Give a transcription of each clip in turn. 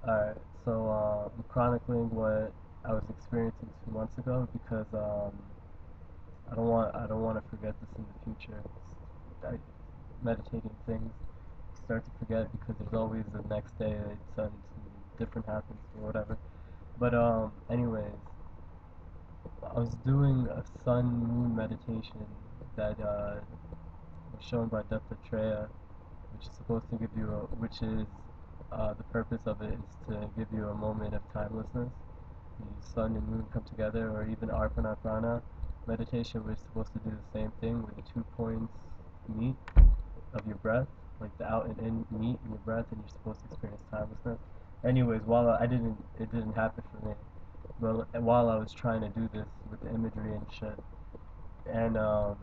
Alright, so I'm chronicling what I was experiencing 2 months ago because I don't want to forget this in the future. I, meditating things start to forget because there's always the next day something different happens or whatever. But anyways, I was doing a sun moon meditation that was shown by Dattatreya, which is supposed to give you which is the purpose of it is to give you a moment of timelessness. The sun and moon come together, or even Arpana Prana meditation, we're supposed to do the same thing where the 2 points meet of your breath, like the out and in meet in your breath, and you're supposed to experience timelessness. Anyways, it didn't happen for me. But while I was trying to do this with the imagery and shit, and I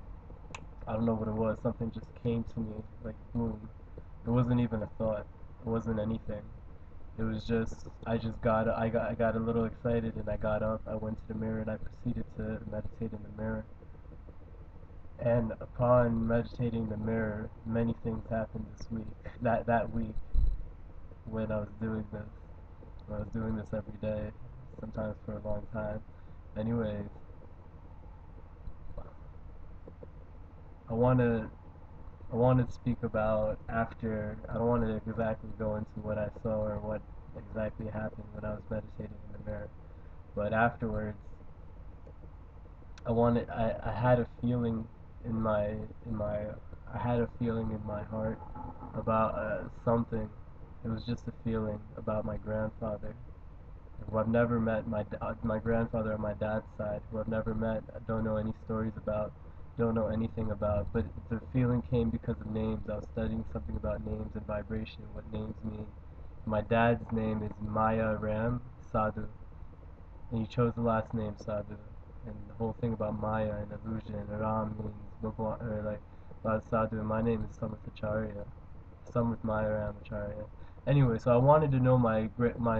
don't know what it was, something just came to me like boom. It wasn't even a thought. It wasn't anything. It was just I got a little excited and I got up. I went to the mirror and I proceeded to meditate in the mirror. And upon meditating in the mirror, many things happened this week. That week when I was doing this, when I was doing this every day, sometimes for a long time. Anyways, I wanna I want to speak about after. I don't want to exactly go into what I saw or what exactly happened when I was meditating in the mirror, but afterwards, I had a feeling in my I had a feeling in my heart about something. It was just a feeling about my grandfather, who I've never met, my grandfather on my dad's side, who I've never met, I don't know any stories about, don't know anything about, but the feeling came because of names. I was studying something about names and vibration, what names mean. My dad's name is Maya Ram Sadhu, and he chose the last name Sadhu. And the whole thing about Maya and illusion, and Ram means Bhagwan, or like Sadhu. And my name is Samatacharya, Samrit Maya Ram Acharya. Anyway, so I wanted to know my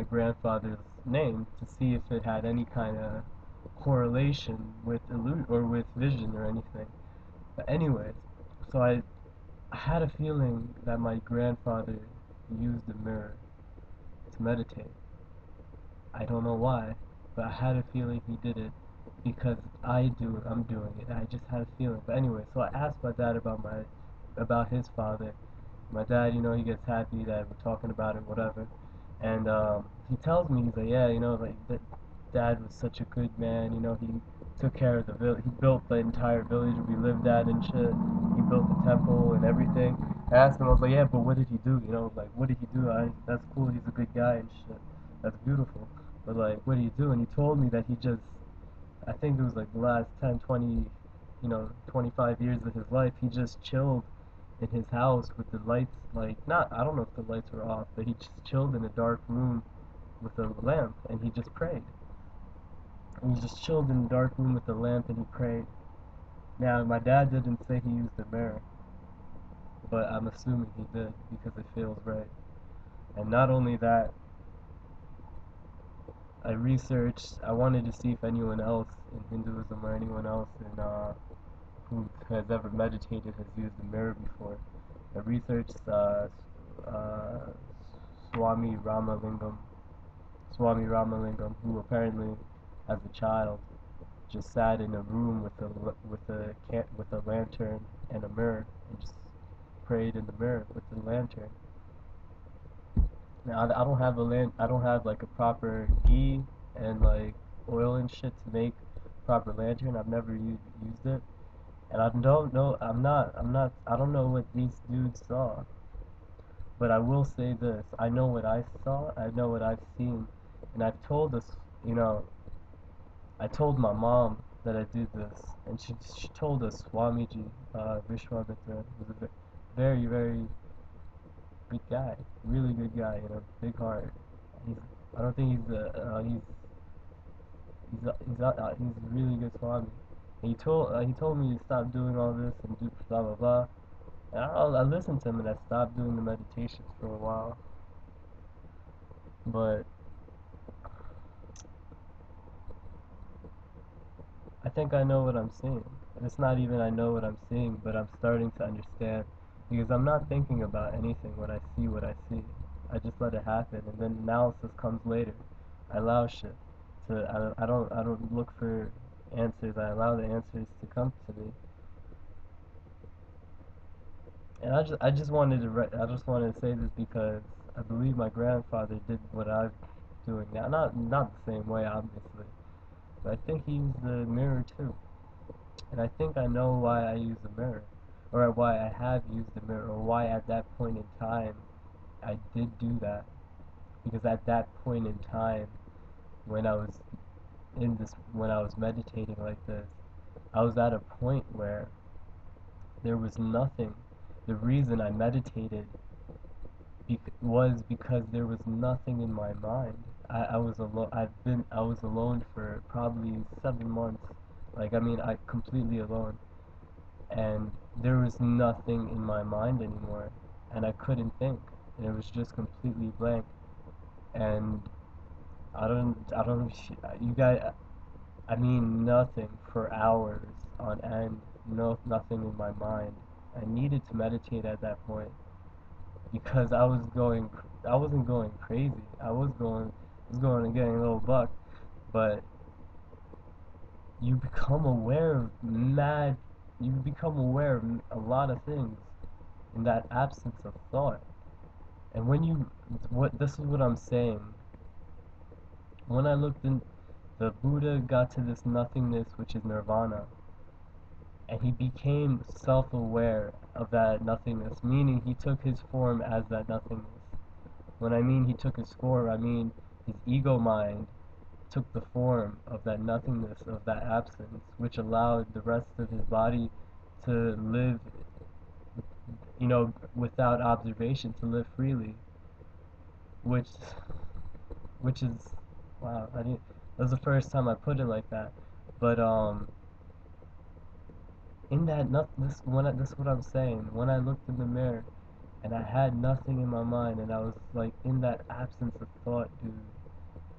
grandfather's name to see if it had any kind of correlation with illusion or with vision or anything. But anyways, so I had a feeling that my grandfather used the mirror to meditate. I don't know why, but I had a feeling he did it because I'm doing it. I just had a feeling. But anyway, so I asked my dad about his father. My dad, he gets happy that we're talking about it, whatever. And he tells me, he's like, yeah, like that dad was such a good man. He took care of the village. He built the entire village we lived at and shit. He built the temple and everything. I asked him, I was like, yeah, but what did he do? Like, what did he do? That's cool. He's a good guy and shit. That's beautiful. But like, what did he do? And he told me that he just, I think it was like the last 10, 20, 25 years of his life, he just chilled in his house with the lights, like, not, I don't know if the lights were off, but he just chilled in a dark room with a lamp and he just prayed. And he just chilled in a dark room with a lamp and he prayed. Now, my dad didn't say he used a mirror, but I'm assuming he did because it feels right. And not only that, I wanted to see if anyone else in Hinduism or anyone else who has ever meditated has used a mirror before. I researched uh, Swami Ramalingam, Swami Ramalingam, who apparently, as a child, just sat in a room with a lantern and a mirror and just prayed in the mirror with the lantern. Now I don't have I don't have like a proper ghee and like oil and shit to make proper lantern. I've never used it, and I don't know. I don't know what these dudes saw. But I will say this: I know what I saw. I know what I've seen, and I've told us. You know, I told my mom that I did this, and she told us Swamiji Vishwamitra was a very very good guy, really good guy. Big heart. He's I don't think he's a really good Swami. And he told me to stop doing all this and do blah blah blah. And I listened to him and I stopped doing the meditations for a while. But I think I know what I'm seeing. It's not even I know what I'm seeing, but I'm starting to understand because I'm not thinking about anything when I see what I see. I just let it happen, and then analysis comes later. I allow shit to. I don't look for answers. I allow the answers to come to me. And I just wanted to say this because I believe my grandfather did what I'm doing now. Not the same way, obviously, but I think he used the mirror too. And I think I know why I use the mirror, or why I have used the mirror, or why at that point in time I did do that. Because at that point in time, when I was when I was meditating like this, I was at a point where there was nothing. The reason I meditated was because there was nothing in my mind. I was alone. I was alone for probably 7 months. Like, I mean, I completely alone, and there was nothing in my mind anymore, and I couldn't think, and it was just completely blank. And I don't, you guys, I mean, nothing for hours on end. No, nothing in my mind. I needed to meditate at that point because I wasn't going crazy. I was going and getting a little buck, but you become aware of mad, you become aware of a lot of things in that absence of thought. And this is what I'm saying. When I looked in, the Buddha got to this nothingness, which is nirvana, and he became self-aware of that nothingness, meaning he took his form as that nothingness. When I mean he took his form, I mean his ego mind took the form of that nothingness, of that absence, which allowed the rest of his body to live, without observation, to live freely, which, which is, wow, I didn't, that was the first time I put it like that, but, in that, this is what I'm saying, when I looked in the mirror, and I had nothing in my mind, and I was, like, in that absence of thought, dude,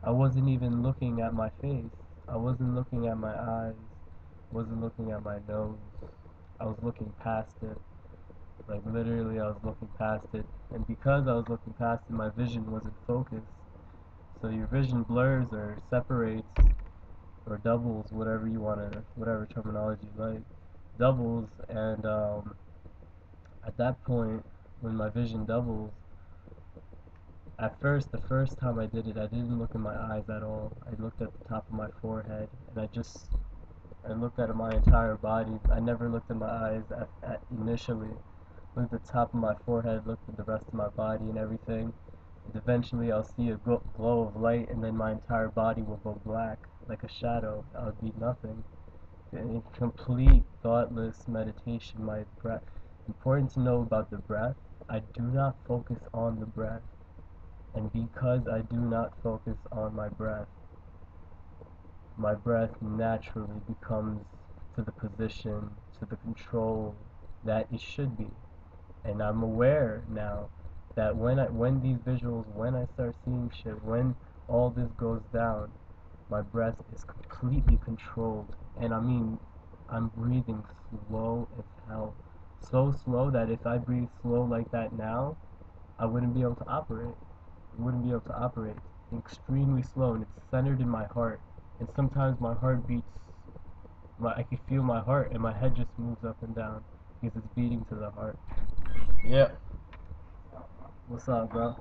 I wasn't even looking at my face, I wasn't looking at my eyes, wasn't looking at my nose, I was looking past it. Like, literally, I was looking past it, and because I was looking past it, my vision wasn't focused. So your vision blurs or separates or doubles, whatever terminology you like, doubles, and at that point, when my vision doubles, at first, the first time I did it, I didn't look in my eyes at all. I looked at the top of my forehead, and I looked at my entire body. I never looked in my eyes initially. Looked at the top of my forehead, looked at the rest of my body and everything. And eventually I'll see a glow of light, and then my entire body will go black, like a shadow. I would be nothing. In complete thoughtless meditation, my breath. Important to know about the breath, I do not focus on the breath. And because I do not focus on my breath naturally becomes to the position, to the control that it should be. And I'm aware now that when these visuals, when I start seeing shit, when all this goes down, my breath is completely controlled. And I mean, I'm breathing slow as hell. So slow that if I breathe slow like that now, I wouldn't be able to operate. I wouldn't be able to operate. Extremely slow, and it's centered in my heart. And sometimes my heart beats, I can feel my heart, and my head just moves up and down because it's beating to the heart. Yeah. What's up, bro?